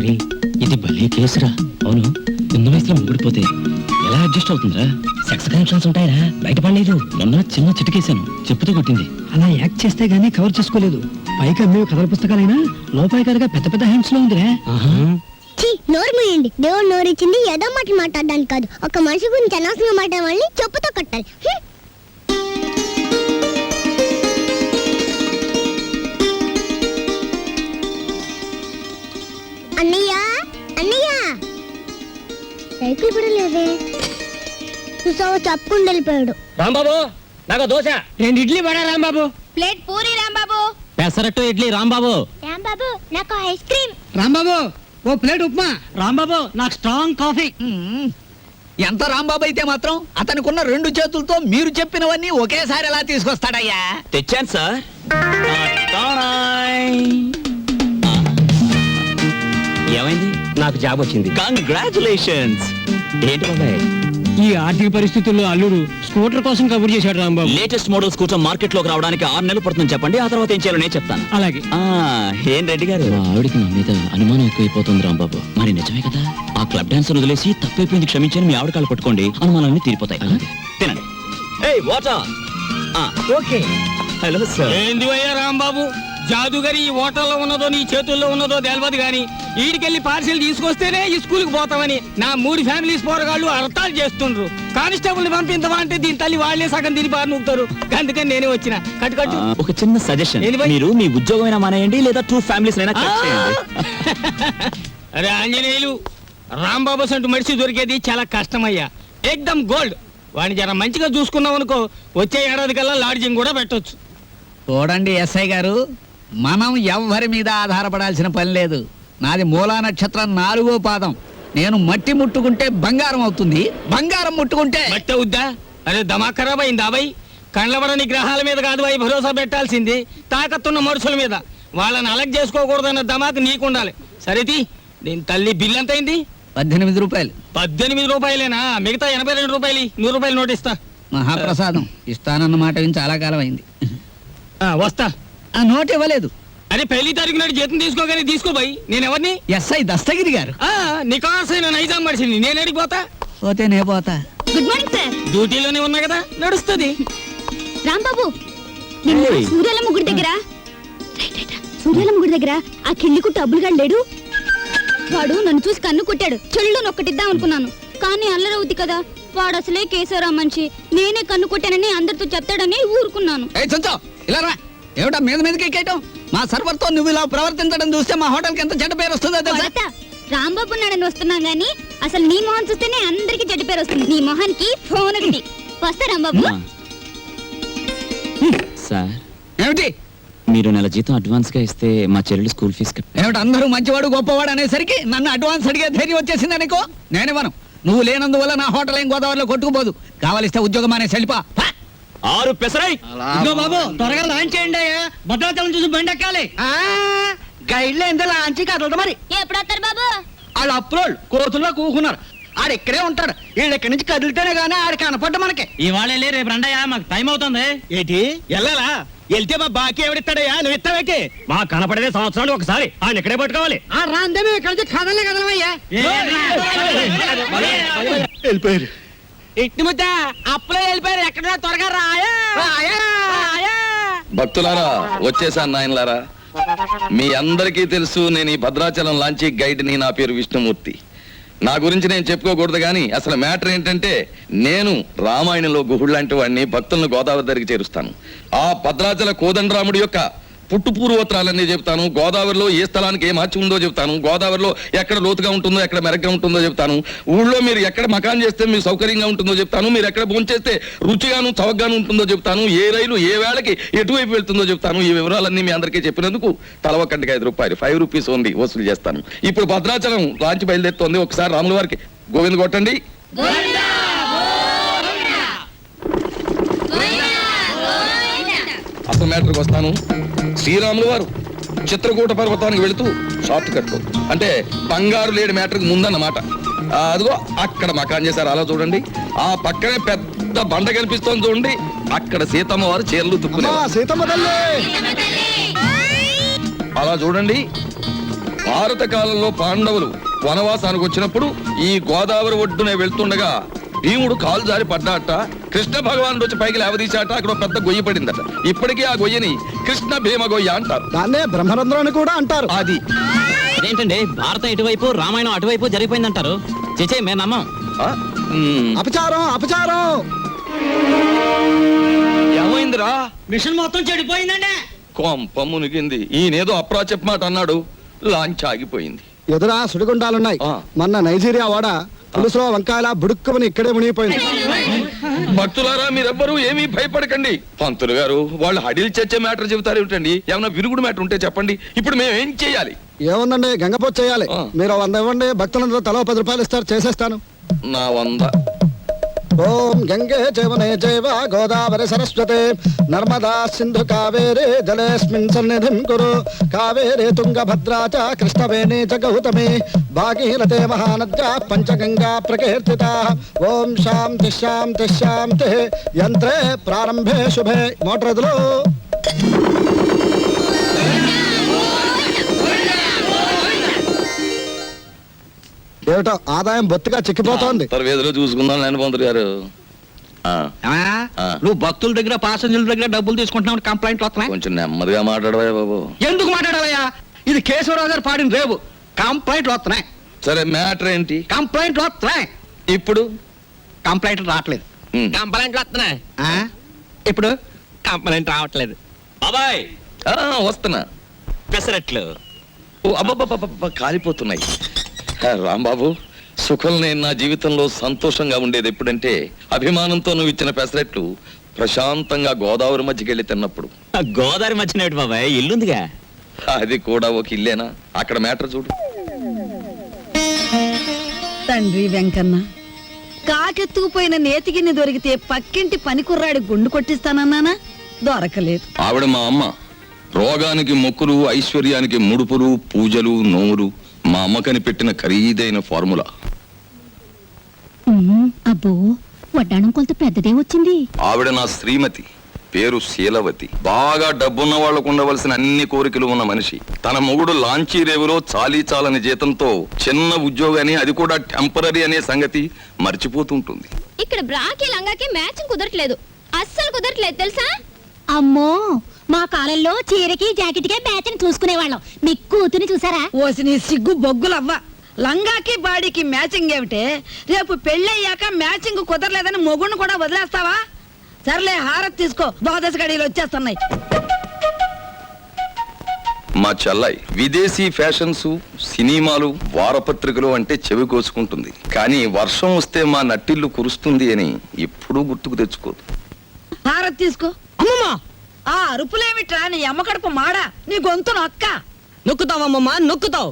మరి ఇది భలే కేసురా. అవును, చిన్న వయసులో ముగ్గుడిపోతే ఎలా అడ్జస్ట్ అవుతుందిరా? సెక్స్ కనెక్షన్స్ ఉంటాయిరా, బయటపడలేదు. మొన్న చిన్న చిటికేశాను, చెప్పుతో కొట్టింది. అలా యాక్ట్ చేస్తే గానీ కవర్ చేసుకోలేదు. పైకి అమ్మేవి కథల పుస్తకాలైనా లోపాయికారిగా పెద్ద పెద్ద హ్యాండ్స్ లో ఉందిరా. నోరు మూయండి. దేవుడు నోరు ఇచ్చింది ఏదో మాటలు మాట్లాడడానికి కాదు. ఒక మనిషి గురించి అనవసరంగా మాట్లాడే చెప్పుతో కొట్టాలి. అన్నయ్య అన్నయ్య, సైకిల్ కూడా లేవే. చూసావా, చెప్పుకుంటూ వెళ్ళిపోయాడు. రాంబాబు, నాకు దోశ. 2 ఇడ్లీ పడా రాంబాబు. ప్లేట్ పూరి రాంబాబు. పెసరట్టు ఇడ్లీ రాంబాబు. రాంబాబు, నాకు ఐస్ క్రీమ్. రాంబాబు, ఓ ప్లేట్ ఉప్మా. రాంబాబు, నాకు స్ట్రాంగ్ కాఫీ. ఎంత రాంబాబు అయితే మాత్రం అతనికున్న 2 చేతులతో మీరు చెప్పినవన్నీ ఒకేసారి ఎలా తీసుకొస్తాడయ్యా? తెచ్చాను సార్. ఏమైంది? నాకు జాబ్ వచ్చింది. కంగ్రాచులేషన్స్. ఏంటి బాబాయ్, ఈ ఆర్థిక పరిస్థితుల్లో అల్లుడు స్కూటర్ కోసం కబుర్ చేశాడు Rambabu. Latest model scooter market లోకి రావడానికి 6 నెలలు పడుతుంది చెప్పండి, ఆ తర్వాత ఏం చేయాలో నేను చెప్తాను. అలాగే. ఏం రెడ్డి గారు, మా ఆవిడికి నా మీద అనుమానం ఎక్కువైపోతుంది రాంబాబు. మరి నిజమే కదా? ఆ క్లబ్ డాన్సర్ వదిలేసి తప్పైపోయింది క్షమించని మీ ఆవిడ కాళ్ళు పట్టుకోండి, అనుమానాన్ని తీరిపోతాయి. తినండి. ఏయ్ వాటర్. ఓకే. Hello sir. ఏంది అయ్యా రాంబాబు, జాదుగరి ఈ హోటల్లో ఉన్నదో నీ చేతుల్లో ఉన్నదో తెలియదు గాని ఈడికెళ్ళి పార్సిల్ తీసుకొస్తేనే ఈ స్కూల్కి పోతామని నా 3 ఫ్యామిలీస్ పోరగాళ్ళు అర్థాలు చేస్తుండ్రు. కానిస్టేబుల్ పంపించవా అంటే దీని తల్లి వాళ్ళే సగం తిని బారి నూపుతారు. అందుకని నేనే వచ్చిన. కట్టు ఒక చిన్న సజెషన్, మీరు మీ ఉద్యోగమైనా మానేయండి లేదా 2 ఫ్యామిలీస్ అయినా కట్ చేయండి. అరే ఆంజనేయులు, రాంబాబు సంటూ మనిషి దొరికేది చాలా కష్టమయ్యా. ఏకదమ్ గోల్డ్. వాడిని జర మంచిగా చూసుకున్నాం అనుకో, వచ్చే ఏడాది కల్లా లాడ్జింగ్ కూడా పెట్టొచ్చు. చూడండి ఎస్ఐ గారు, మనం ఎవ్వరి మీద ఆధారపడాల్సిన పని లేదు. నాది మూలా నక్షత్రం 4వ పాదం. నేను మట్టి ముట్టుకుంటే బంగారం అవుతుంది, బంగారం ముట్టుకుంటే మట్టి అవుద్దా? అరే దమా ఖరాబ్ అయిందా అబ్బాయి? కండ్లబడని గ్రహాల మీద కాదు అవి భరోసా పెట్టాల్సింది, తాకత్తున్న మనుషుల మీద. వాళ్ళని అలగ్ చేసుకోకూడదన్న దమాకు నీకుండాలి. సరేది, దీని తల్లి బిల్ ఎంత అయింది? 18 రూపాయలు. 18 రూపాయలేనా? మిగతా 82 రూపాయలు 100 రూపాయలు నోట్ ఇస్తా. మహాప్రసాదం. ఇస్తానన్న మాట విని చాలా కాలం అయింది. వస్తా. ఆ నోట్ ఇవ్వలేదు. అరే 1 తారీఖు నాడు జీతం తీసుకోగానే తీసుకోబాయి. నేను ఎవరిని? ఎస్ఐ దస్తగిరి గారు. నికాసైన నైజాం మనిషిని. నేను అడిగిపోతా. పోతే నే పోతా. Good morning sir. డ్యూటీలోనే ఉన్నా కదా, నడుస్తుంది. రాంబాబు, సూర్యాలమ్మ గుడి దగ్గర ఆ కిళ్ళి కుట్టు అబ్బులుగాడు లేడు. వాడు నన్ను చూసి కన్ను కొట్టాడు. చెల్లు నొక్కటిద్దాం అనుకున్నాను, కానీ అల్లరవుద్ది కదా. వాడు అసలే కేశవరా మనిషి. నేనే కన్ను కొట్టానని అందరితో చెప్తాడని ఊరుకున్నాను. ఏమిటా మీద మీదకి ఎక్కేయటం? మా సర్వర్ తో నువ్వు ఇలా ప్రవర్తించడం చూస్తే మా హోటల్ కి ఎంత చెడ్డ పేరు వస్తుందో. రాంబాబు నాడని వస్తున్నా గానీ అసలు నీ మొహం చూస్తేనే అందరికి చెడ్డ పేరు వస్తుంది. నీ మొహానికి ఫోన్ ఒకటి. వస్తా రాంబాబు. సార్, ఏమిటి? మీరు నెల జీతం అడ్వాన్స్ గా ఇస్తే మా చెల్లెలు స్కూల్ ఫీజు ఏమిటి? అందరూ మంచివాడు గొప్పవాడు అనేసరికి నన్ను అడ్వాన్స్ అడిగే ధైర్యం వచ్చేసింది అనుకో. నేనేమను, నువ్వు లేనందువల్ల నా హోటల్ ఏం గోదావరిలో కొట్టుకుపోదు. కావాలిస్తే ఉద్యోగం అనేసి వెళ్ళిపా. 6 పెసరై. బాబు, త్వరగా లాంచ్ చేయండి. భద్రాచలం చూసి బండి ఎక్కాలి. గైడ్లో ఎంత లాంచ్ కదలదు. మరి ఎప్పుడు వస్తారు బాబు? వాళ్ళు అప్రోల్ కోతుల్లో కూకున్నారు. ఆడు ఇక్కడే ఉంటాడు. వీళ్ళు ఇక్కడి నుంచి కదిలితేనే గానీ ఆడు కనపడ్డ మనకి. ఇవాళ రేపు రండయ్యా, మాకు టైం అవుతుంది. ఏంటి వెళ్ళాలా? వెళ్తే మా బాకీ ఎవడిస్తాడయ్యా? నువ్వు ఇస్తావేకి? మా కనపడేదే సంవత్సరాలు ఒకసారి. ఆయన ఇక్కడే పట్టుకోవాలి. ఆ రాందే మేము ఇక్కడ నుంచి కదలే కదలమయ్యా. వెళ్ళిపోయారు. ఇట్టి ముద్ద అప్పులో వెళ్ళిపోయారు. ఎక్కడ త్వరగా రాయా. భక్తులారా, వచ్చేసాను నాయనలారా. మీ అందరికీ తెలుసు, నేను ఈ భద్రాచలం లాంచీ గైడ్ని. నా పేరు విష్ణుమూర్తి. నా గురించి నేను చెప్పుకోకూడదు కానీ అసలు మ్యాటర్ ఏంటంటే, నేను రామాయణంలో గుహుళ్ళంటి వాడిని. భక్తులను గోదావరి దగ్గరికి చేరుస్తాను. ఆ భద్రాచల కోదండరాముడి యొక్క పుట్టు పూర్వోత్తరాలన్నీ చెప్తాను. గోదావరిలో ఏ స్థలానికి ఏ మార్చి ఉందో చెప్తాను. గోదావరిలో ఎక్కడ లోతుగా ఉంటుందో, ఎక్కడ మెరగ్గా ఉంటుందో చెప్తాను. ఊళ్ళో మీరు ఎక్కడ మకాన్ చేస్తే మీకు సౌకర్యంగా ఉంటుందో చెప్తాను. మీరు ఎక్కడ భోంచేస్తే రుచిగాను చవకగాను ఉంటుందో చెప్తాను. ఏ రైలు ఏ వేళకి ఎటువైపు వెళ్తుందో చెప్తాను. ఈ వివరాలన్నీ మీ అందరికీ చెప్పినందుకు తల ఒక్కటికి 5 రూపాయలు, 5 రూపీస్ ఓన్లీ వసూలు చేస్తాను. ఇప్పుడు భద్రాచలం లాంచి బయలుదేరుతోంది. ఒకసారి రాముల వారికి గోవింద కొట్టండి. అసలు మ్యాటర్కి వస్తాను. శ్రీరాములు వారు చిత్రకూట పర్వతానికి వెళుతూ షార్ట్ కట్ అంటే బంగారు లేడి మ్యాటర్కి ముందన్నమాట. అదిగో అక్కడ మకాన్ చేశారు. అలా చూడండి. ఆ పక్కనే పెద్ద బండ కనిపిస్తోంది చూడండి. అక్కడ సీతమ్మ వారు చీరలు తుక్కునే. అలా చూడండి. భారత కాలంలో పాండవులు వనవాసానికి వచ్చినప్పుడు ఈ గోదావరి ఒడ్డునే వెళ్తుండగా భీముడు కాలు జారి పడ్డాట. కృష్ణ భగవానుడు వచ్చి పైకి లేవదీశాట. అక్కడ ఒక పెద్ద గొయ్యి పడిందట. ఇప్పటికీ ఆ గొయ్యని కృష్ణ భీమ గొయ్య అంటారు. దాన్నే బ్రహ్మరంధ్రం అని కూడా అంటారు. అది అదేంటండి భారతం ఇటువైపు రామాయణం అటువైపు జరిగిపోయిందంటారు? చేచే మేము నమ్మం. ఆ? అపచారం అపచారం. ఏమైందిరా? మిషన్ మొత్తం చెడిపోయిందండి. కొంప మునిగింది. ఈయనేదో అప్రాచప్ మాట అన్నాడు, లాంచ్ ఆగిపోయింది. ఎదురా సుడిగుండాలున్నాయి. ఆ. మొన్న నైజీరియా వాడ పులుసులో వంకాయల బుడుక్కుమని ఇక్కడే మునిగిపోయింది. భక్తులారా, మీరెవ్వరూ ఏమీ భయపడకండి. పంతులు గారు వాళ్ళు హడిల్ చచ్చే మ్యాటర్ చెబుతారు ఏమిటండి? ఏమన్నా విరుగుడు మ్యాటర్ ఉంటే చెప్పండి. ఇప్పుడు మేము ఏం చేయాలి? ఏముందండి, గంగపోతు చేయాలి. ఆ. మీరు 100 ఇవ్వండి, భక్తులందరూ తలో 10 రూపాయలు ఇస్తారు, చేసేస్తాను. నా 100. ఓం గంగే జవనే జైవ గోదావరి సరస్వతే నర్మదా సింధు కావేరే జలేస్మిన్ సన్నిధిం కురు కావేరే తుంగభద్రా చ కృష్ణవేణి చ గౌతమి భాగీరథే మహానద్యా పంచగంగా ప్రకీర్తితా. ఓం శాంతి శాంతి శాంతి. యంత్రే ప్రారంభే శుభే. మోటార్ ఎదులు. ఏమిటో ఆదాయం బొత్తిగా చిక్కిపోతోంది. తర్వేదిలో చూసుకుందాం లేని పంతులు గారు. ఆ, ఆ. నువ్వు భక్తుల దగ్గర పాసెంజర్ల దగ్గర డబ్బులు తీసుకుంటున్నావు, కంప్లైంట్లు వస్తున్నాయి. కొంచెం నెమ్మదిగా మాట్లాడవా బాబు. ఎందుకు మాట్లాడాలయ్యా? ఇది కేశవరావు గారు పాడిన రేవు. కంప్లైంట్లు వస్తున్నాయి, సరే మ్యాటర్ ఏంటి కంప్లైంట్లు వస్తున్నాయి. ఇప్పుడు? కంప్లైంట్లు రావట్లేదు. కంప్లైంట్లు వస్తున్నాయి. ఆ? ఇప్పుడు కంప్లైంట్ రావట్లేదు. బాబాయ్ ఆ, వస్తున్నా. పెసరట్లు. ఓ అబ్బబ్బబ్బబ్బ, కాలిపోతున్నాయి. రాంబాబు, సుఖం నేను నా జీవితంలో సంతోషంగా ఉండేది ఎప్పుడంటే అభిమానంతో నువ్వు ఇచ్చిన పెసరెట్లు ప్రశాంతంగా గోదావరి మధ్యకి వెళ్ళి తిన్నప్పుడు. ఆ గోదావరి మధ్యన ఏమిటి బాబాయ్, ఇల్లుందిగా. అది కూడా ఒక ఇల్లేనా? అక్కడ మ్యాటర్ చూడు. తండ్రి వెంకన్న, కాకెత్తుకుపోయిన నేతిగిన్ని దొరికితే పక్కింటి పనికుర్రాడి గుండు కొట్టిస్తానన్నానా? దొరకలేదు. ఆవిడ మా అమ్మ. రోగానికి మొక్కులు, ఐశ్వర్యానికి ముడుపులు, పూజలు, నోములు మా అమ్మకని పెట్టిన ఖరీదైన ఫార్ములా. అబ్బో వడ్డాణం కొంత పెద్దదే వచ్చింది. ఆవిడ నా శ్రీమతి, పేరు శీలవతి. బాగా డబ్బున్న వాళ్లకు ఉండవలసిన అన్ని కోరికలు ఉన్న మనిషి. తన మొగుడు లాంచీ రేవులో చాలీ చాలని జీతంతో చిన్న ఉద్యోగాన్ని, అది కూడా టెంపరరీ అనే సంగతి మర్చిపోతుంటుంది. ఇక్కడ బ్రాకి లంగాకి మ్యాచింగ్ కుదరట్లేదు, అస్సలు కుదరట్లేదు తెలుసా? అమ్మో మా కాలంలో చీరకి జాకెట్కే మ్యాచ్ని చూసుకునేవాళ్ళం. మీ కూతుని చూసారా? ఓసి నీ సిగ్గు బొగ్గులవ్వ. లంగాకి బాడీకి మ్యాచింగ్ ఏమిటే? రేపు పెళ్ళయ్యాక మ్యాచింగ్ కుదరలేదని మొగుణ్ణి కూడా వదిలేస్తావా? సర్లే, హారతి తీసుకో, ద్వాదశ గడియలు వచ్చేస్తున్నాయి. మా చెల్లాయి విదేశీ ఫ్యాషన్స్, సినిమాలు, వారపత్రికలు అంటే చెవి కోసుకుంటుంది. కానీ వర్షం వస్తే మా నట్టిల్లు కురుస్తుంది అని ఎప్పుడూ గుర్తుకు తెచ్చుకోదు. హారతి తీసుకో. అమ్మమ్మా, ఆ అరుపులేమిట్రా? నీ అమ్మ కడుపు మాడా, నీ గొంతు నొక్క. నొక్కుతావమ్మమ్మా, నొక్కుతావు.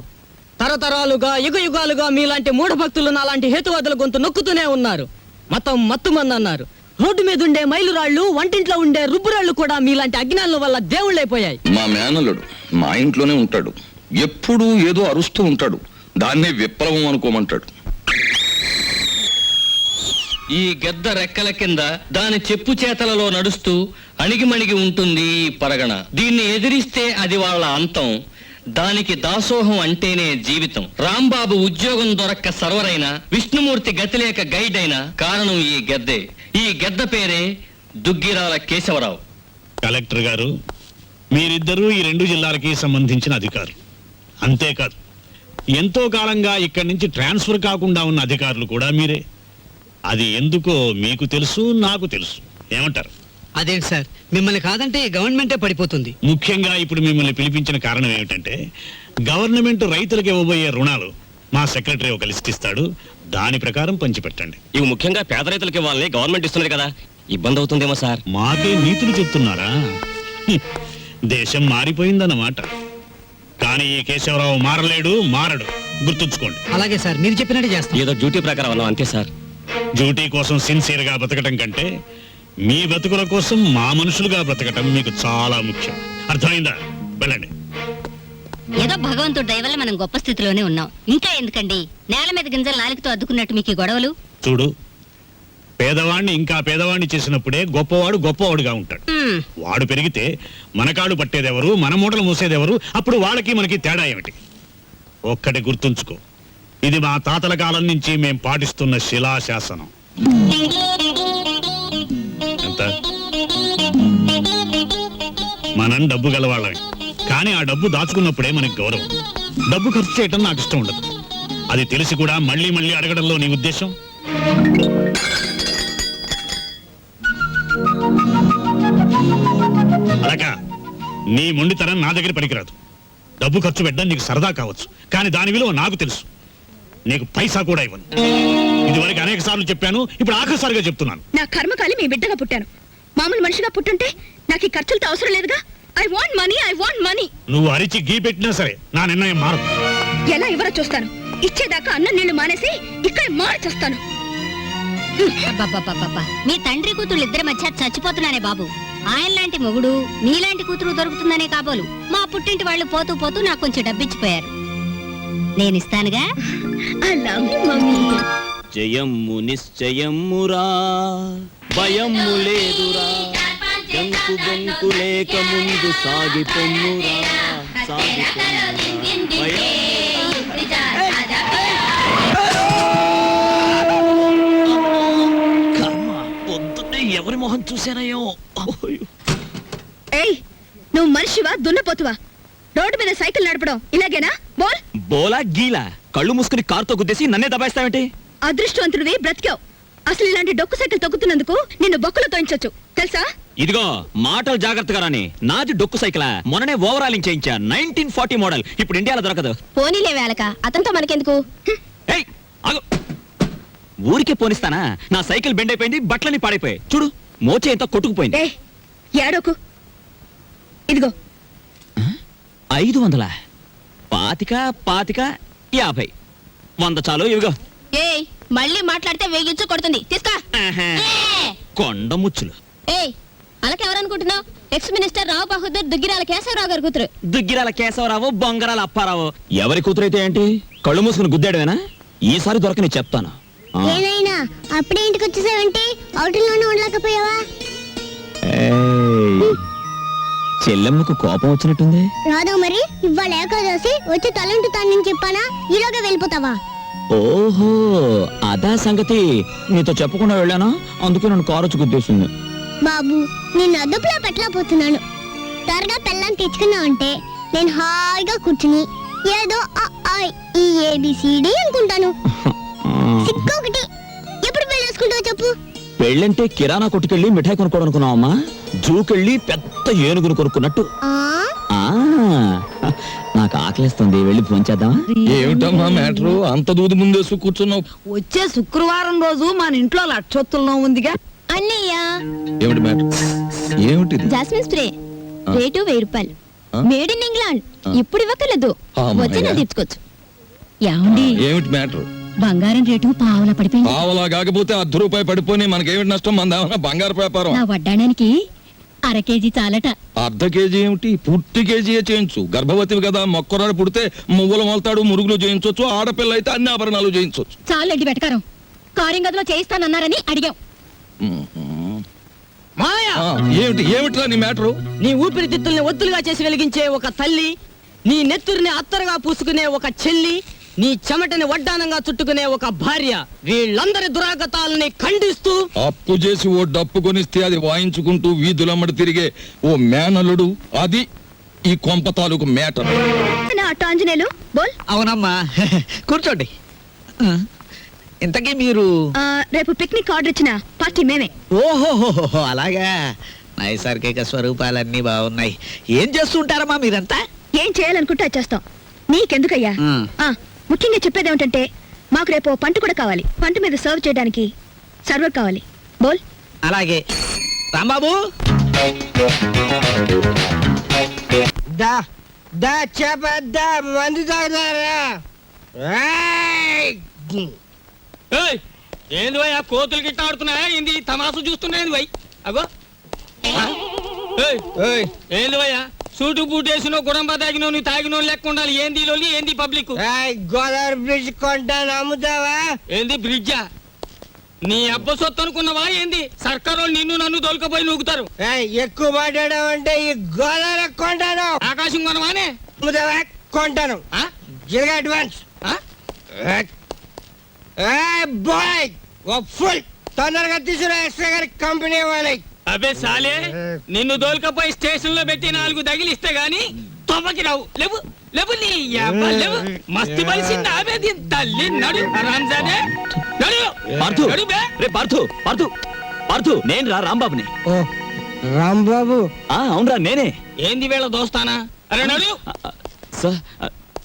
తరతరాలుగా యుగ యుగాలుగా మీలాంటి మూఢ భక్తులు నాలాంటి హేతువాదుల గొంతు నొక్కుతూనే ఉన్నారు. మతం మత్తుమంది అన్నారు. రోడ్డు మీద ఉండే మైలురాళ్ళు, వంటింట్లో ఉండే రుబ్బురాళ్ళు కూడా మీలాంటి అజ్ఞానుల వల్ల దేవుళ్ళైపోయాయి. మా మేనల్లుడు మా ఇంట్లోనే ఉంటాడు. ఎప్పుడూ ఏదో అరుస్తూ ఉంటాడు. దాన్నే విప్లవం అనుకోమంటాడు. ఈ గెద్ద రెక్కల కింద దాని చెప్పు చేతలలో నడుస్తూ అణిగిమణిగి ఉంటుంది ఈ పరగణ. దీన్ని ఎదిరిస్తే అది వాళ్ళ అంతం. దానికి దాసోహం అంటేనే జీవితం. రాంబాబు ఉద్యోగం దొరక్క సర్వరైన, విష్ణుమూర్తి గతిలేక గైడ్ అయిన కారణం ఈ గెద్దే. ఈ గెద్ద పేరే దుగ్గిరాల కేశవరావు. కలెక్టర్ గారు, మీరిద్దరూ ఈ 2 జిల్లాలకి సంబంధించిన అధికారులు. అంతేకాదు, ఎంతో కాలంగా ఇక్కడి నుంచి ట్రాన్స్ఫర్ కాకుండా ఉన్న అధికారులు కూడా మీరే. అది ఎందుకో మీకు తెలుసు, నాకు తెలుసు. ఏమంటారు? అదేంటి సార్, మిమ్మల్ని కాదంటే గవర్నమెంటే పడిపోతుంది. ముఖ్యంగా ఇప్పుడు మిమ్మల్ని పిలిపించిన కారణం ఏమిటంటే, గవర్నమెంట్ రైతులకు ఇవ్వబోయే రుణాలు మా సెక్రటరీ ఒక లిస్ట్ ఇస్తాడు. దాని ప్రకారం పంచిపెట్టండి. ఇవి ముఖ్యంగా పేద రైతులకి ఇవ్వాలని గవర్నమెంట్ ఇస్తున్నది కదా, ఇబ్బంది అవుతుందేమో సార్. మాకే నీతులు చెప్తున్నారా? దేశం మారిపోయిందన్నమాట. కానీ ఈ కేశవరావు మారలేడు, మారడు. గుర్తుంచుకోండి. అలాగే సార్, మీరు చెప్పినట్టు చేస్తాం. ఏదో డ్యూటీ ప్రకారం అన్నాం అంతే సార్. డ్యూటీ కోసం సిన్సియర్ గా బతకటం కంటే మీ బతుకుల కోసం మా మనుషులుగా బ్రతకటం మీకు చాలా ముఖ్యం. అర్థమైందా? వెళ్ళండి. ఏదో భగవంతుడు దయ వల్ల మనం గొప్ప స్థితిలోనే ఉన్నాం. ఇంకా ఎందుకండి నేల మీద గింజలు నాలుగుతో అద్దుకున్నట్టు మీకు ఈ గొడవలు? చూడు, పేదవాణ్ణి ఇంకా పేదవాణ్ణి చేసినప్పుడే గొప్పవాడు గొప్పవాడుగా ఉంటాడు. వాడు పెరిగితే మనకాడు పట్టేదెవరు, మన మూటలు మూసేదెవరు? అప్పుడు వాళ్ళకి మనకి తేడా ఏమిటి? ఒక్కటి గుర్తుంచుకో, ఇది మా తాతల కాలం నుంచి మేం పాటిస్తున్న శిలాశాసనం. ఎంత? మనం డబ్బు గలవాళ్ళమే, కానీ ఆ డబ్బు దాచుకున్నప్పుడే మనకి గౌరవం. డబ్బు ఖర్చు చేయటం నాకు ఇష్టం ఉండదు. అది తెలిసి కూడా మళ్ళీ మళ్ళీ అడగడంలో నీ ఉద్దేశం? అలాగా నీ మొండితనం నా దగ్గర పనికిరాదు. డబ్బు ఖర్చు పెట్టడం నీకు సరదా కావచ్చు, కానీ దాని విలువ నాకు తెలుసు. నీకు పైసా కూడా ఇవ్వను. ఇదివరకు అనేక సార్లు చెప్పాను, ఇప్పుడు ఆఖరిసారిగా చెప్తున్నాను. నా కర్మకాలి మీ బిడ్డగా పుట్టాను. మామూలు మనిషిగా పుట్టుంటే నాకు ఈ ఖర్చులతో అవసరం లేదుగా. I want money. నువ్వు అరిచి గీ పెట్టినా సరే నా నిర్ణయం మారదు. ఎలా ఇవ్వరో చూస్తాను. ఇచ్చేదాకా అన్నం నీళ్లు మానేసి ఇక్కడ మార్చేస్తాను. అబ్బబ్బబ్బబ్బబ్బా. మీ తండ్రి కూతురు ఇద్దరి మధ్య చచ్చిపోతున్నానే బాబు. ఆయన లాంటి మొగుడు నీలాంటి కూతురు దొరుకుతుందనే కాబోలు మా పుట్టింటి వాళ్ళు పోతూ పోతూ నాకు కొంచెం డబ్బిచ్చిపోయారు. నేనిస్తానుగా. జయమ్ము నిశ్చయమ్మురా, భయమ్ము లేదురా, జంకు బొంకు లేక ముందు సాగిపొమ్మురా, పొద్దున్నే ఎవరి మొహం చూసానయ్యో. ఏయ్, నువ్వు మనిషివా దున్నపోతువా? రోడ్డు మీద సైకిల్ నడపడం ఇలాగేనా? బోలా గీలా కళ్ళు మూసుకుని కారుతో గుద్దేసి నన్నే దబాయిస్తావేంటి? అదృష్టవంతుడివి, బ్రతికావు. అసలు ఇలాంటి డొక్కు సైకిల్ తొక్కుతున్నందుకు నిన్ను బొక్కలు తోయించొచ్చు తెలుసా? ఇదిగో మాటలు జాగ్రత్తగా రాని. నాది డొక్కు సైకిలా, మొన్ననే ఓవరాలింగ్ చేయించా. 1940 మోడల్. ఇప్పుడు ఇండియాలో దొరకదు. పోనీలే వేళక, అతనితో మనకెందుకు? ఏయ్, ఆగు. ఊరికే పోనిస్తానా? నా సైకిల్ బెండ్ అయిపోయింది, బట్టలని పాడైపోయాయి. చూడు, మోచే ఎంత కొట్టుకుపోయింది. ఏడోకు. ఇదిగో 500, 25, 50, 100 చాలు. ఇవిగో. ఏయ్, మళ్ళీ మాట్లాడితే వేగించు కొడుతుంది. తీసుకో. కొండ ముచ్చులు. ఏయ్, అలాకెవరనుకుంటున్నావు? ఎక్స్ మినిస్టర్ రావు బహదూర్ దుగ్గిరాల కేశవరావు గారి కూతురు. దుగ్గిరాల కేశవరావు, బొంగరాల అప్పారావు. ఎవరి కూతురైతే ఏంటి? కళ్ళు మూసుకుని గుద్దాడువేనా? ఈసారి దొరకని చెప్తాను. ఏనైనా అప్పుడే ఇంటికి వచ్చేసావంటే అవుటిలోనే ఉండలేకపోయావా? చెల్లెమ్మకు కోపం వచ్చినట్టుంది. రాదు మరి, ఇవాళ ఏకాదశి వచ్చి తలంటుతానని చెప్పానా? ఈలోగా వెళ్ళిపోతావా? ఓహో, అదా సంగతి. నీతో చెప్పకుండా వెళ్ళానా, అందుకే నన్ను కారు వచ్చి గుద్దేసింది. బాబు, నేను అదుపులో పెట్టలేకపోతున్నాను. త్వరగా పెళ్ళాన్ని తెచ్చుకున్నావంటే నేను హాయిగా కూర్చుని ఏదో ఈ ABCD అనుకుంటాను. సిక్కొకటి. ఎప్పుడు పెళ్ళేసుకుంటావు చెప్పు? పెళ్ళంటే కిరాణా కొట్టుకెళ్ళి మిఠాయి కొనుక్కోవడం అనుకున్నావమ్మా? జూకెళ్ళి పెద్ద ఏనుగును కొనుక్కున్నట్టు. నాకు ఆకలిస్తుంది, వెళ్ళి ఫోన్ చేద్దామా? ఏమిటమ్మా మ్యాటరు? అంత దూది ముందేసు కూర్చున్నావు. వచ్చే శుక్రవారం రోజు మన ఇంట్లో లక్షొత్తుల్లో ఉందిగా. అన్నయ్య, ఏమిటి మ్యాటర్? ఏమిటిది? జాస్మిన్ స్ప్రే రేటు 1000 రూపాయలు. Made in England. ఇప్పుడు ఇవ్వకలేదు, వచ్చినా తీర్చుకోవచ్చు. ఏమండి? ఏమిటి మ్యాటర్? బంగారం రేటు పావలా పడిపోయింది. పావలా కాకపోతే ₹10 పడిపోయి మనకేమిటి నష్టం? మనదేమన్నా బంగారు వ్యాపారం? నా వడ్డాడానికి 1/2 కేజీ చాలట. ½ కేజీ ఏమిటి? పూర్తి కేజీయే చేయించు. గర్భవతివి కదా, మొక్కరాడు పుడితే మువ్వలు మొలతాడు, మురుగులు చేయించవచ్చు. ఆడపిల్ల అయితే అన్ని ఆభరణాలు చేయించవచ్చు. చాలండి వెటకారం. కార్యంగదిలో చేయిస్తానన్నారని అడిగాం. మాయా, ఏమిట్రా నీ మ్యాటరు? నీ ఊపిరితిత్తుల్ని ఒత్తులుగా చేసి వెలిగించే ఒక తల్లి, నీ నెత్తురిని అత్తరుగా పూసుకునే ఒక చెల్లి, నీ చెమటని వడ్డానంగా చుట్టుకునే ఒక భార్య, వీళ్ళందరి దురాగతాలని ఖండిస్తూ అప్పు చేసి ఓ డప్పు కొనిస్తే అది వాయించుకుంటూ వీధులమ్మడి తిరిగే ఓ మేనలుడు, అది ఈ కొంప తాలూకు మేటర్. ఆంజనేయులు బోల్. అవునమ్మా, కూర్చోండి. ఇంతకీ మీరు? రేపు పిక్నిక్ ఆర్డర్ ఇచ్చిన పార్టీ మేమే. ఓహో, అలాగా. నైసర్గిక స్వరూపాలన్నీ బాగున్నాయి. ఏం చేస్తుంటారమ్మా మీరంతా? ఏం చేయాలనుకుంటే అది చేస్తాం. నీకెందుకయ్యా? ముఖ్యంగా చెప్పేది ఏమిటంటే, మాకు రేపు పంట కూడా కావాలి. పంట మీద సర్వ్ చేయడానికి సర్వర్ కావాలి. బోల్. అలాగే. రాంబాబు, మందు తాగుతారా? ఏంది భయ్, ఆ కోతులు గిట్ట ఆడుతున్నాయా? ఏంది తమాసు చూస్తున్నాయి భయ్? అగో ఏంది భయ్యా, సూటు బూట్ వేసిన గుడంబ తాగినో నువ్వు తాగినో లెక్క ఉండాలి. ఏంది లోలి, ఏంది పబ్లిక్? గోదావరి బ్రిడ్జ్ కొంటాను, అమ్ముతావా? ఏంది బ్రిడ్జా? నీ అబ్బ సొత్తు అనుకున్నావా ఏంది? సర్కారు నిన్ను నన్ను దొలకపోయి నూగుతారు. ఎక్కువ మాట్లాడావంటే ఈ గోదావరి కొంటాను. ఆకాశం కొనవానే? అమ్ముతావా? కొంటాను. జిల్గా అడ్వాన్స్ బాయ్ ఓ ఫుల్ తొందరగా తీసుకురా ఎస్ఐ గారి కంపెనీ వాళ్ళకి. అబే సాలే నిన్ను దోల్కపోయి స్టేషన్ లో పెట్టి 4 తగిలిస్తే గాని తొమ్మకి రావు. లేవు లేవు నీ యబ్బ లేవు. మస్తి బలిసింది ఆబే దీని తల్లి. నడు రంజానే నడు పార్థు నడు బే. రే పార్థు పార్థు పార్థు నేను రా రాంబాబుని. రాంబాబు అవునరా నేనే. ఏంది వేళ దోస్తానా? అరే నడు. సార్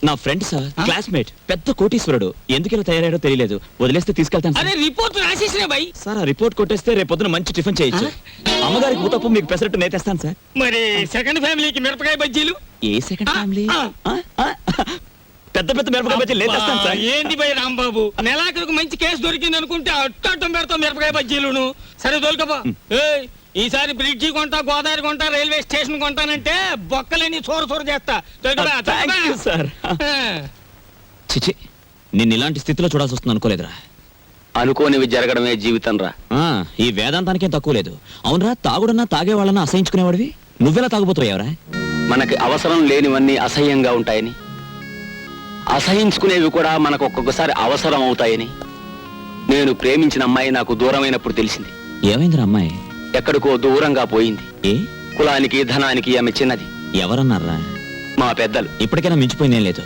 నా ఫ్రెండ్ సార్, క్లాస్మేట్, పెద్ద కోటీశ్వరుడు. ఎందుకు ఇలా తయారయ్యాడో తెలియలేదు. వదిలేస్తే తీసుకెళ్తాను సార్. అరే రిపోర్ట్ రాసేసిన బై. సార్ ఆ రిపోర్ట్ కొట్టేస్తే రేపు పొద్దున మంచి టిఫిన్ చేయొచ్చు. అమ్మగారికి ఊతప్పు, మీకు పెసరట్టు నేతేస్తాను సార్. మరి సెకండ్ ఫ్యామిలీకి మిరపకాయ బజ్జీలు. ఏ సెకండ్ ఫ్యామిలీ? పెద్ద పెద్ద మిరపకాయ బజ్జీలు నేతేస్తాను సార్. ఏంది బై రాంబాబు, నెలాఖరుకు మంచి కేసు దొరికింది అనుకుంటే అట్టం పెడతాం మిరపకాయ బజ్జీలును. సరే దొరకబా. ఈసారి బ్రిడ్జి కొంటా, గోదావరి కొంటా, రైల్వే స్టేషన్ కొంటానంటే బొక్కలని చోరు చేస్తా. Thank you, sir. చిచి, నిన్ను ఇలాంటి స్థితిలో చూడాల్సి వస్తుంది అనుకోలేదురా. అనుకోనివి జరగడమే జీవితం రా. ఈ వేదాంతానికేం తక్కువ లేదు. అవునరా, తాగుడన్నా తాగేవాళ్ళన్నా అసహించుకునేవాడివి. నువ్వెలా తాగుపోతున్నావురా? మనకి అవసరం లేనివన్నీ అసహ్యంగా ఉంటాయని, అసహించుకునేవి కూడా మనకు ఒక్కొక్కసారి అవసరం అవుతాయని నేను ప్రేమించిన అమ్మాయి నాకు దూరమైనప్పుడు తెలిసింది. ఏమైందిరా అమ్మాయి? ఎక్కడికో దూరంగా పోయింది. ఏ కులానికి ధనానికి ఆమె చిన్నది. ఎవరన్నారా? మా పెద్దలు. ఇప్పటికైనా మించిపోయిందేం లేదు.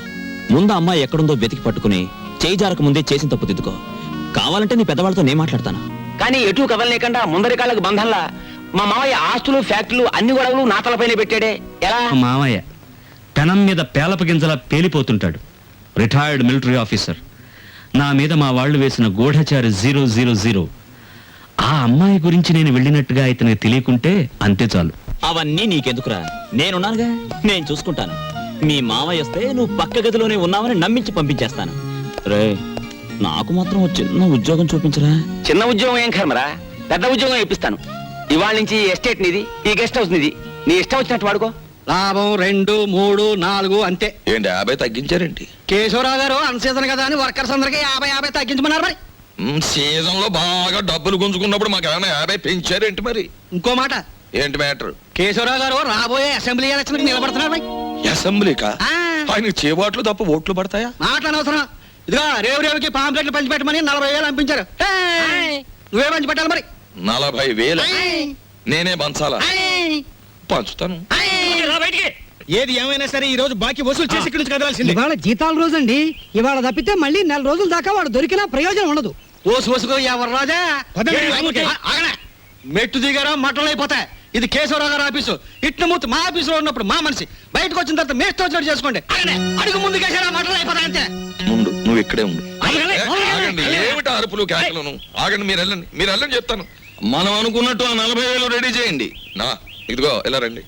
ముందు అమ్మాయి ఎక్కడుందో వెతికి పట్టుకుని చేయి జారక ముందే చేసిన తప్పు దిద్దుకో. కావాలంటే నీ పెద్దవాళ్ళతో నేను మాట్లాడతాను. కానీ ఎటు కదలలేకుండా ముందరి కాళ్ళకు బంధంలా మా మామయ్య ఆస్తులు, ఫ్యాక్టరీలు, అన్ని గొడవలు నా తలపైన పెట్టాడే. ఎలా? మామయ్య పెనం మీద పేలప గింజలా పేలిపోతుంటాడు. Retired military officer. నా మీద మా వాళ్ళు వేసిన గూఢచారి 000. ఆ అమ్మాయి గురించి నేను వెళ్ళినట్టుగా ఇతనికి తెలియకుంటే అంతే చాలు. అవన్నీ నీకెందుకురా, నేనున్నానుగా, నేను చూసుకుంటాను. మీ మావయ్య వస్తే నువ్వు పక్క గదిలోనే ఉన్నావని నమ్మించి పంపించేస్తాను. రే, నాకు మాత్రం ఓ చిన్న ఉద్యోగం చూపించరా. చిన్న ఉద్యోగం ఏం కర్మరా, పెద్ద ఉద్యోగం ఇప్పిస్తాను. ఇవాళ నుంచి ఈ ఎస్టేట్ నీది, ఈ గెస్ట్ హౌస్ నీది. నీ ఇష్టం వచ్చినట్టు వాడుకో. లాభం 2, 3, 4 అంతే. ఏంటి 50 తగ్గించారేంటి? కేశవరావు గారు అన్సీజన్ కదా అని వర్కర్స్ అందరికి 50 తగ్గించమన్నారు. మరి సీజన్ లో బాగా డబ్బులు గుంజుకున్నప్పుడు మాకు ఏమైనా 50 పెంచారేంటి? మరి ఇంకో మాట, ఏంటి మ్యాటర్? కేశవరావు గారు రాబోయే అసెంబ్లీ ఎలక్షన్ నిలబడుతున్నారు. మరి అసెంబ్లీకా? ఆ. ఆయన చేబాట్లు తప్ప ఓట్లు పడతాయా? మాట్లాడనవసరం. ఇదిగో రేవుకి పాంప్లెట్లు పంచిపెట్టమని 40,000 పంపించారు. నువ్వే పంచి పెట్టాలి. మరి 40,000 నేనే పంచాలా? పంచుతాను. ఏది ఏమైనా సరే ఈ రోజు బాకీ వసూలు చేసి ఇక్కడి నుంచి కదలాల్సింది. ఇవాళ జీతాల రోజు అండి. ఇవాళ తప్పితే మళ్ళీ 4 రోజుల దాకా వాడు దొరికినా ప్రయోజనం ఉండదు. ఓసుకో ఎవరు రాజా. ఆగనే. మెట్టు దిగారా మట్టలు అయిపోతాయి. ఇది కేశవరావు గారు ఆఫీసు. ఇట్ల మూర్తి మా ఆఫీసులో ఉన్నప్పుడు మా మనిషి, బయటకు వచ్చిన తర్వాత మేస్ట్ వచ్చినట్టు చేసుకోండి. ఆగనే. అడుగు ముందు కేసారా మట్టలు అయిపోతాయి అంతే. ముందు నువ్వు ఇక్కడే ఉండు. ఆగండి. ఆగండి, ఏమిటి అరుపులు కేకలను? ఆగండి, మీరు వెళ్ళండి చెప్తాను. మనం అనుకున్నట్టు ఆ 40,000 రెడీ చేయండి. నా ఇదిగో ఇలా రండి.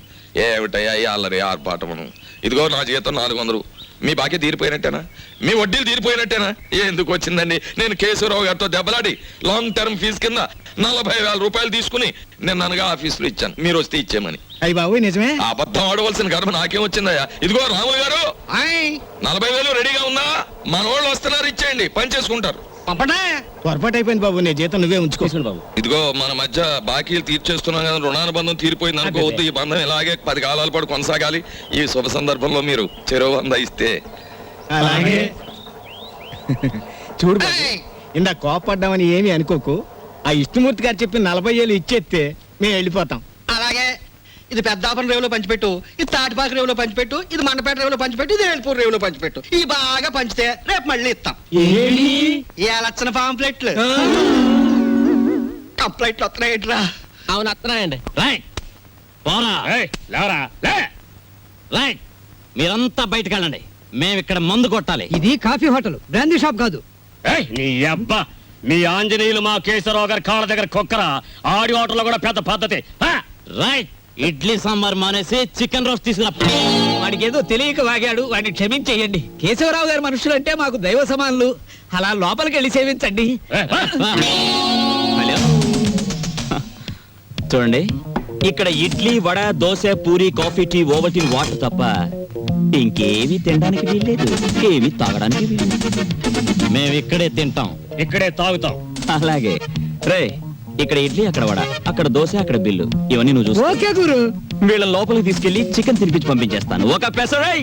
ఏమిటయ్యా ఈ అల్లరి ఆర్పాటమును? ఇదిగో నా జీతం 400. మీ బాకీ తీరిపోయినట్టేనా? మీ వడ్డీలు తీరిపోయినట్టేనా? ఎందుకు వచ్చిందండి? నేను కేశవరావు గారితో దెబ్బలాడి లాంగ్ టర్మ్ ఫీజు కింద 40,000 రూపాయలు తీసుకుని నేను అనగా ఆఫీసులో ఇచ్చాను. మీరు వస్తే ఇచ్చేమని. అయ్యి బాబు నిజమే. అబద్ధం ఆడవలసిన కర్మ నాకేం వచ్చిందయ్యా? ఇదిగో రాములు గారు, 40,000 రెడీగా ఉందా? మన వాళ్ళు వస్తున్నారు, ఇచ్చేయండి, పని చేసుకుంటారు. పొరపాటు అయిపోయింది బాబు, నీ జీతం నువ్వే ఉంచుకోండి బాబు. ఇదిగో మన మధ్య బాకీలు తీర్చేస్తున్నాం కదా, రుణానుబంధం తీరిపోయింది అనుకోవద్దు. ఈ బంధం ఇలాగే 10 కాలాల పాటు కొనసాగాలి. ఈ శుభ సందర్భంలో మీరు చెరువు 100 ఇస్తే. అలాగే. చూడు బాబు, ఇందా కోపడ్డామని ఏమీ అనుకోకు. ఆ ఇష్టమూర్తి గారు చెప్పి 40,000 ఇచ్చేస్తే మేము వెళ్ళిపోతాం. అలాగే. ఇది పెద్దాపురం రేవులో పంచిపెట్టు, ఇది తాటిపాక రేవులో పంచిపెట్టు, ఇది మండపేట రేవులో పంచిపెట్టు, ఇది వేల్పూర్ రేవులో పంచిపెట్టు. ఈ బాగా పంచితే రేపు మళ్ళీ ఇస్తాం. ఏ లక్షణ పాంప్లెట్లు కంప్లైంట్లు వస్తున్నాయిట్రా. అవును వస్తున్నాయండి. మీరంతా బయటకు వెళ్ళండి. మేము ఇక్కడ మందు కొట్టాలి. ఇది కాఫీ హోటల్, బ్రాందీ షాప్ కాదు. నీ అబ్బా, మీ ఆంజనేయులు మా కేశవరావు గారి కాళ్ళ దగ్గర కుక్కరా. ఆడి హోటల్లో కూడా పెద్ద పద్ధతి. రైట్, ఇడ్లీ సాంబార్ మానేసి చికెన్ రోస్ట్ తీసుకురా. వాడికి ఏదో తెలియక వాగాడు, వాడిని క్షమించేయండి. కేశవరావు గారి మనుషులు అంటే మాకు దైవ సమానులు. అలా లోపలికి వెళ్ళి సేవించండి. హలో, చూడండి, ఇక్కడ idli, vada, dosa, puri, coffee, tea, Ovaltine, water తప్ప ఇంకేమీ తినడానికి వీల్లేదు, ఏమీ తాగడానికి వీల్లేదు. మేము ఇక్కడే తింటాం, ఇక్కడే తాగుతాం. అలాగే. రే, ఇక్కడ ఇడ్లీ, అక్కడ వడ, అక్కడ దోశ, అక్కడ బిల్లు. ఇవన్నీ నువ్వు చూసుకో. ఓకే గురు. వీళ్ళ లోపలికి తీసుకెళ్లి చికెన్ తినిపించి పంపించేస్తాను. ఒక పెసరై.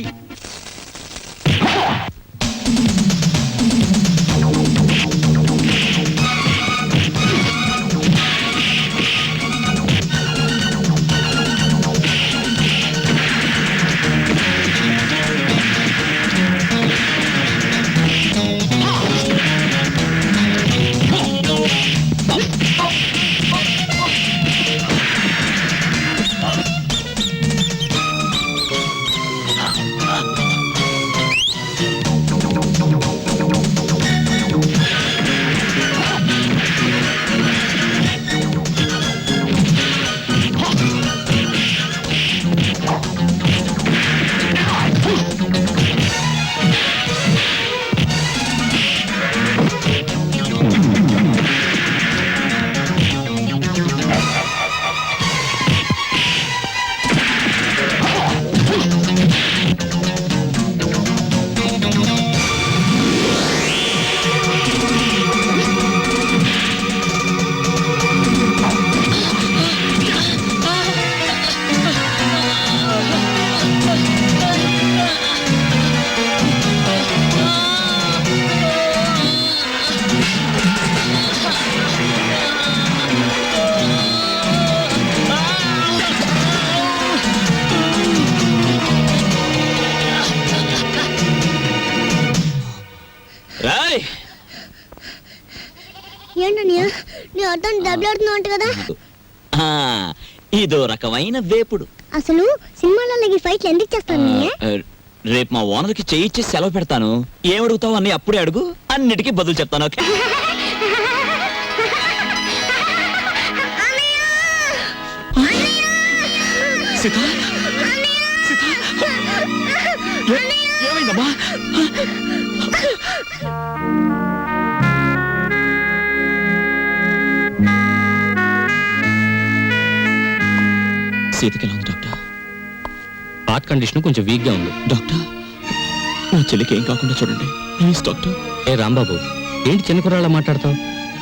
ఏంటన్నయ్య నీ అర్థం దెబ్బలాడుతున్నావు అంట కదా ఆ, ఇదో రకమైన వేపుడు. అసలు సినిమాలలో ఈ ఫైట్లు ఎందుకు చేస్తాను ఆ, రేపు మా ఓనర్కి చేయించి సెలవు పెడతాను. ఏమడుగుతావు అన్నీ అప్పుడే అడుగు, అన్నిటికీ బదులు చెప్తాను. ఓకే సీత, సీత, ఏమైందమ్మా? సీతకి ఎలా ఉంది డాక్టర్? హార్ట్ కండిషన్ కొంచెం వీక్ గా ఉంది. డాక్టర్, నా చెల్లికి ఏం కాకుండా చూడండి ప్లీజ్ డాక్టర్. ఏ రాంబాబు, ఏంటి చిన్న కుర్రాళ్ళ మాట్లాడతావు?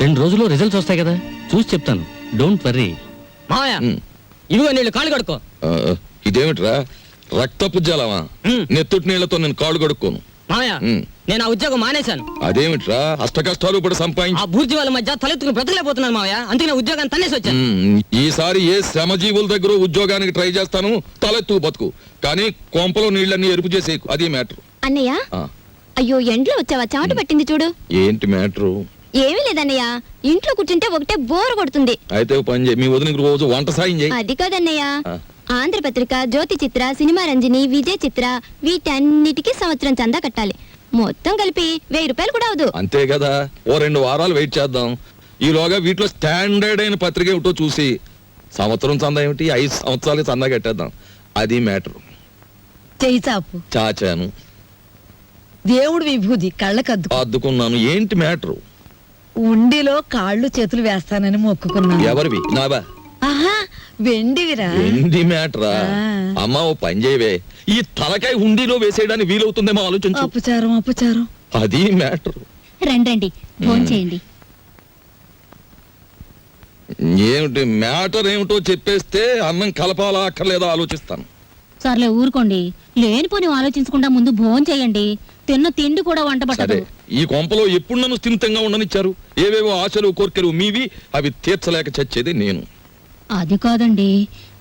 2 రోజుల్లో రిజల్ట్స్ వస్తాయి కదా, చూసి చెప్తాను. Don't worry. మావయ్య ఇదిగో నీళ్ళు కాళ్ళు కడుక్కో. ఇదేమిట్రా రక్తపు జలమా? నెత్తుటి నీళ్లతో నేను కాళ్ళు కడుక్కోను. మావయ్య నేను ఆ ఉద్యోగం మానేశాను. అదేమిట్రా అష్ట కష్టాలు ఇప్పుడు ఆ సంపాదించి బూర్జీ వాళ్ళ మధ్య తలెత్తుకుని బ్రతకలేకపోతున్నాను మావయ్య, అందుకే నా ఉద్యోగాన్ని తన్నేసి వచ్చాను. ఈసారి ఏ శ్రమజీవుల దగ్గర ఉద్యోగానికి ట్రై చేస్తాను, తలెత్తు బతుకు. కానీ కొంపలో నీళ్ళన్నీ ఎరుపు చేసేకు, అది మ్యాటర్. అన్నయ్య అయ్యో ఎండ్లో వచ్చావా, చెమట పట్టింది చూడు. ఏంటి మ్యాటరు? ఏమీ లేదన్నయ్య, ఇంట్లో కూర్చుంటే ఒకటే బోర్ కొడుతుంది. అయితే ఓ పని చేయి, మీ వదినకి రోజు వంట సాయం చేయి. అది కాదన్నయ్య, ఆంధ్రపత్రిక, జ్యోతి చిత్ర, సినిమా రంజని, విజయ్ చిత్ర వీటన్నిటికీ సంవత్సరం చందా కట్టాలి. మొత్తం కలిపి 1000 రూపాయలు కూడా అవదు. అంతే కదా, ఓ 2 వారాలు వెయిట్ చేద్దాం. ఈలోగా వీటిలో స్టాండర్డ్ అయిన పత్రిక ఏమిటో చూసి సంవత్సరం చందా ఏమిటి 5 సంవత్సరాలు చందా కట్టేద్దాం. అది మ్యాటర్. చెయ్యి చాపు. చాచాను, దేవుడు విభూది కళ్ళకద్దు. అద్దుకున్నాను. ఏంటి మ్యాటరు? ఉండిలో కాళ్ళు చేతులు వేస్తానని మొక్కుకున్నాను. ఎవరివి? నావా? ఆహా, వెండివిరా. ఏంటి మ్యాటరా? అమ్మా ఓ పని చేయవే, ఈ తలకాయ హుండీలో వేసేయడానికి వీలవుతుందేమో ఆలోచించు. అపచారం అపచారం. అది మ్యాటర్. రండి భోంచేయండి. ఏమిటి మ్యాటర్ ఏమిటో చెప్పేస్తే అన్నం కలపాలా అక్కర్లేదా ఆలోచిస్తాను. సర్లే ఊరుకోండి, లేనిపోని ఆలోచించకుండా ముందు భోజనం చేయండి. తిన్న తిండి కూడా వంట సరే, పట్టదు. ఈ కొంపలో ఎప్పుడు నన్ను స్థిమితంగా ఉండనిచ్చారు? ఏవేవో ఆశలు కోర్కెలు మీవి, అవి తీర్చలేక చచ్చేది నేను. అది కాదండి,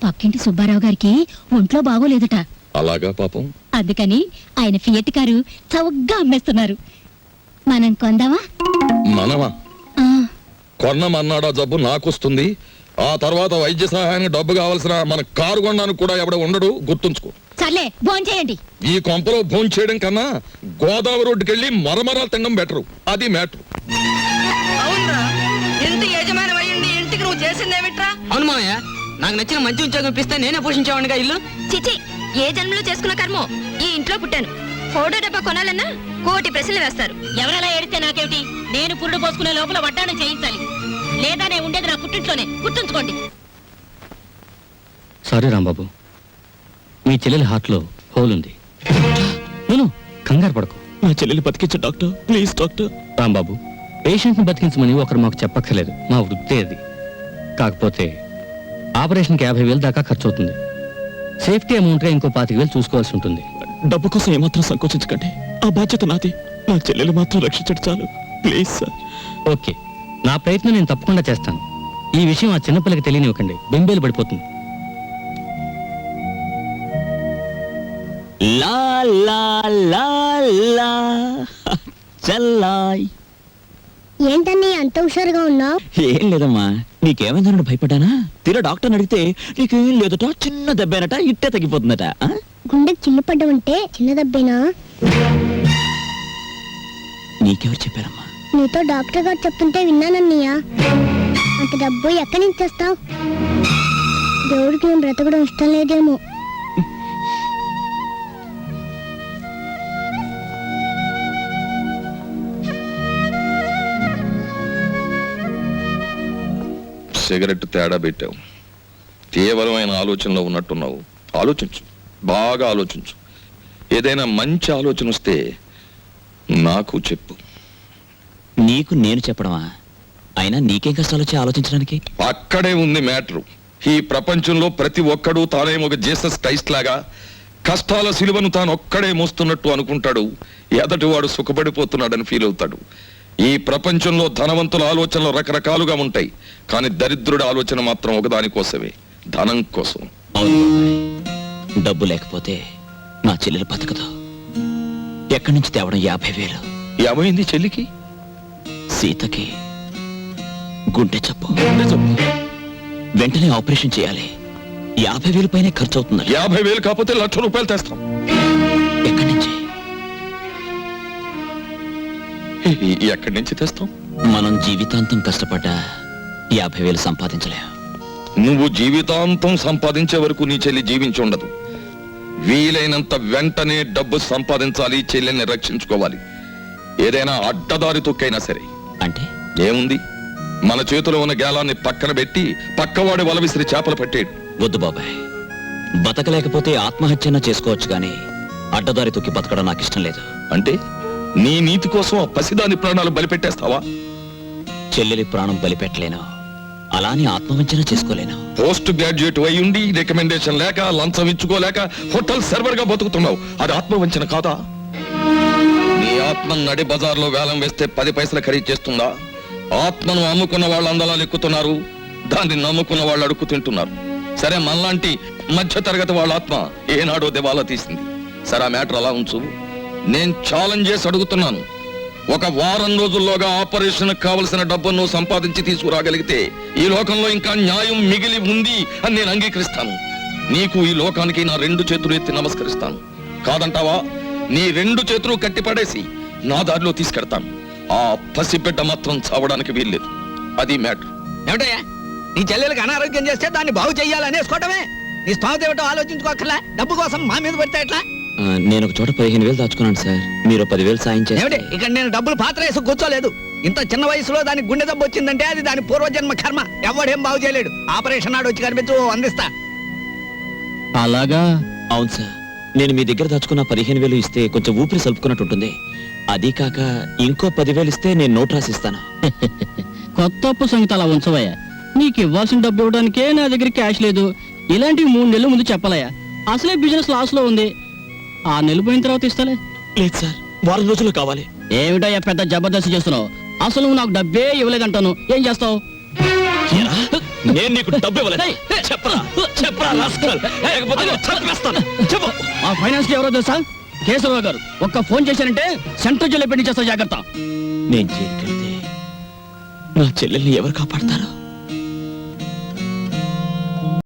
పక్కింటి సుబ్బారావు గారికి ఒంట్లో బాగోలేదట. అలాగా పాపం. అందుకని ఆయన ఫియట్ కారు చౌకగా అమ్మేస్తున్నారు. మనం కొందామా? మనమా? ఆ, కొన్నమన్నాడా జబ్బు నాకొస్తుంది. ఆ తర్వాత వైద్య సహాయానికి డబ్బు కావాల్సిన మన కారు కొనడానికి కూడా ఎవడ ఉండడు, గుర్తుంచుకో. సర్లే భోజనం చేయండి. ఈ కొంపలో భోంచేయడం చేయడం కన్నా గోదావరి రోడ్డుకెళ్ళి మరమరాలు తినడం బెటరు. అది మ్యాటర్. అవునరా, ఇంటి యజమాని అయ్యుండి ఇంటికి నువ్వు చేసిందేమిట్రా? అవును మావయ్య, నాకు నచ్చిన మంచి ఉద్యోగం ఇప్పిస్తే నేనే పోషించేవాడిగా ఇల్లు. చిచి, ఏ జన్మలో చేసుకున్న కర్మో ఈ ఇంట్లో పుట్టాను. ఫోటో డబ్బా కొనాలన్నా 1,000 ప్రశ్నలు వేస్తారు. ఎవరెలా ఏడితే నాకేమిటి? నేను పురుడు పోసుకునే లోపల వడ్డాణం చేయించాలి. లేదా నేను ఉండేది నా పుట్టింట్లోనే, గుర్తుంచుకోండి. సారీ రాంబాబు, మీ చెల్లెలి హార్ట్ లో హోల్ ఉంది. నేను కంగారు పడకు. నా చెల్లెలు బతికించు doctor please doctor. Rambabu, patient ని బతికించమని ఒకరు మాకు చెప్పక్కర్లేదు, మా వృత్తే అది. కాకపోతే ఆపరేషన్కి 50,000 దాకా ఖర్చు అవుతుంది. సేఫ్టీ అమౌంట్ గా ఇంకో 25,000 చూసుకోవాల్సి ఉంటుంది. డబ్బు కోసం ఏమాత్రం సంకోచించకండి, ఆ బాధ్యత నాది. నా చెల్లెలు మాత్రం రక్షించడు చాలు ప్లీజ్ సార్. ఓకే, నా ప్రయత్నం నేను తప్పకుండా చేస్తాను. ఈ విషయం ఆ చిన్నపిల్లకి తెలియనివ్వకండి, బెంబేలు పడిపోతుంది. లా లా లా లా చల్లాయ్. ఏంటని అంత హుషారుగా ఉన్నావు? ఏం లేదమ్మా, నీకేమైందన్న భయపడ్డానా? తీరా డాక్టర్ని అడిగితే నీకేం లేదట, చిన్న దెబ్బేనట, ఇట్టే తగ్గిపోతుందట. గుండెకి చిల్లు పడ్డమంటే చిన్న దెబ్బేనా? నీకెవరు చెప్పారమ్మా? నీతో డాక్టర్ గారు చెప్తుంటే విన్నానన్నయ్య. అంత డబ్బు ఎక్కడి నుంచి తెస్తావు? దేవుడికి నేను బ్రతకడం ఇష్టం లేదేమో. సిగరెట్ తేడా పెట్టావు. తీవ్రమైన ఆలోచనలో ఉన్నట్టున్నావు. ఆలోచించు, బాగా ఆలోచించు. ఏదైనా మంచి ఆలోచన వస్తే నాకు చెప్పు. నీకు నేను చెప్పడమా? అయినా నీకేం కష్టాలు వచ్చి ఆలోచించడానికి? అక్కడే ఉంది మ్యాటరు. ఈ ప్రపంచంలో ప్రతి ఒక్కడూ తానేమో ఒక జీసస్ క్రైస్ట్ లాగా కష్టాల సిలువను తాను ఒక్కడే మోస్తున్నట్టు అనుకుంటాడు. ఎదటివాడు సుఖపడిపోతున్నాడని ఫీల్ అవుతాడు. ఈ ప్రపంచంలో ధనవంతుల ఆలోచనలు రకరకాలుగా ఉంటాయి, కానీ దరిద్రుడి ఆలోచన మాత్రం ఒకదానికోసమే, ధనం కోసం. అవును బాబాయ్, డబ్బు లేకపోతే నా చెల్లెలు బతకదు. ఎక్కడి నుంచి తేవడం 50,000? ఏమైంది చెల్లికి? సీతకి గుండె చెప్పు వెంటనే ఆపరేషన్ చేయాలి. 50,000 పైనే ఖర్చు అవుతుంది. 50,000 కాకపోతే 1,00,000 రూపాయలు తెస్తాం. ఎక్కడి నుంచి? ఎక్కడి నుంచి తెస్తాం? మనం జీవితాంతం కష్టపడ్డా 50,000 సంపాదించలేం. నువ్వు జీవితాంతం సంపాదించే వరకు నీ చెల్లి జీవించి ఉండదు. వీలైనంత వెంటనే డబ్బు సంపాదించాలి, చెల్లెల్ని రక్షించుకోవాలి. ఏదైనా అడ్డదారి తొక్కైనా సరే. అంటే ఏముంది, మన చేతిలో ఉన్న గేలాన్ని పక్కన పెట్టి పక్కవాడి వల విసిరి చేపలు పట్టేడు. వద్దు బాబాయ్, బతకలేకపోతే ఆత్మహత్యన చేసుకోవచ్చు గాని అడ్డదారి తొక్కి బతకడం నాకు ఇష్టం లేదు. అంటే నీ నీతి కోసం ఆ పసిదాని ప్రాణాలు బలిపెట్టేస్తావా? చెల్లెలి ప్రాణం బలిపెట్టలేను, అలానే ఆత్మవంచన చేసుకోలేను. పోస్ట్ గ్రాడ్యుయేట్ అయ్యుండి రికమెండేషన్ లేక లంచం ఇచ్చుకోలేక హోటల్ సర్వర్ గా బతుకుతున్నావు. అది ఆత్మవంచన కాదా? నీ ఆత్మ నడి బజార్లో వేలం వేస్తే 10 పైసలు ఖరీదు చేస్తుందా? ఆత్మను అమ్ముకున్న వాళ్ళు అందలాలు ఎక్కుతున్నారు, దాన్ని నమ్ముకున్న వాళ్ళు అడుక్కు తింటున్నారు. సరే, మనలాంటి మధ్య తరగతి వాళ్ళ ఆత్మ ఏనాడో దివాలా తీసింది. సరే, ఆ మ్యాటర్ అలా ఉంచు. నేను ఛాలెంజ్ చేసి అడుగుతున్నాను. ఒక వారం రోజుల్లోగా ఆపరేషన్ కావలసిన డబ్బును సంపాదించి తీసుకురాగలిగితే ఈ లోకంలో ఇంకా న్యాయం మిగిలి ఉంది అని నేను అంగీకరిస్తాను. నీకు, ఈ లోకానికి నా 2 చేతులు ఎత్తి నమస్కరిస్తాను. కాదంటావా? నీ 2 చేతులు కట్టిపడేసి నా దారిలో తీసుకెడతాను. ఆ పసిబిడ్డ మాత్రం చావడానికి వీల్లేదు. అది మ్యాటర్. ఏమిటయ్యా, నీ చెల్లెలకు అనారోగ్యం చేస్తే దాన్ని బాగు చెయ్యాలనేసుకోవటమే. నీ స్థానం ఏమిటో ఆలోచించుకోకర్లా. డబ్బు కోసం మా మీద పడితే ఎట్లా? నేను ఒక చోట 15,000 దాచుకున్నాను సార్. మీరు 10,000 సాయం ఏమిటి, చేయండి. ఇక్కడ నేను డబ్బులు పాత్ర వేసి కూర్చోలేదు. ఇంత చిన్న వయసులో దానికి గుండె దెబ్బ వచ్చిందంటే అది దాని పూర్వజన్మ కర్మ. ఎవడేం బాగు చేయలేడు. ఆపరేషన్ నాడు వచ్చి కనిపించు, అందిస్తా. అలాగా? అవును సార్, నేను మీ దగ్గర దాచుకున్న 15,000 ఇస్తే కొంచెం ఊపిరి సలుపుకున్నట్టు ఉంటుంది. అది కాక ఇంకో 10,000 ఇస్తే నేను నోట్ రాసిస్తాను. కొత్త అప్పు సంగతి అలా ఉంచవయ్యా. నీకు ఇవ్వాల్సిన డబ్బు ఇవ్వడానికే నా దగ్గర క్యాష్ లేదు. ఇలాంటివి 3 నెలల ముందు చెప్పాలయ్యా. అసలే బిజినెస్ లాస్ లో ఉంది. 6 నెలలు పోయిన తర్వాత ఇస్తాలే. లేదు సార్, వారం రోజులు కావాలి. ఏమిటయ్యా పెద్ద జబర్దస్త్ చేస్తున్నావు? అసలు నువ్వు నాకు డబ్బే ఇవ్వలేదంటాను. ఏం చేస్తావు? నేను నీకు డబ్బు ఇవ్వలేదు. చెప్పరా చెప్పరా రాస్కల్. లేకపోతే నేను చంపేస్తాను. చెప్పు. మా ఫైనాన్స్ కి ఎవరో తెలుసా? కేశవరావు గారు. ఒక్క ఫోన్ చేశారంటే సెంట్రల్ జైలు పెట్టి చేస్తా. జాగ్రత్త. నేను జైలుకెళ్తే నా చెల్లెల్ని ఎవరు కాపాడతారు?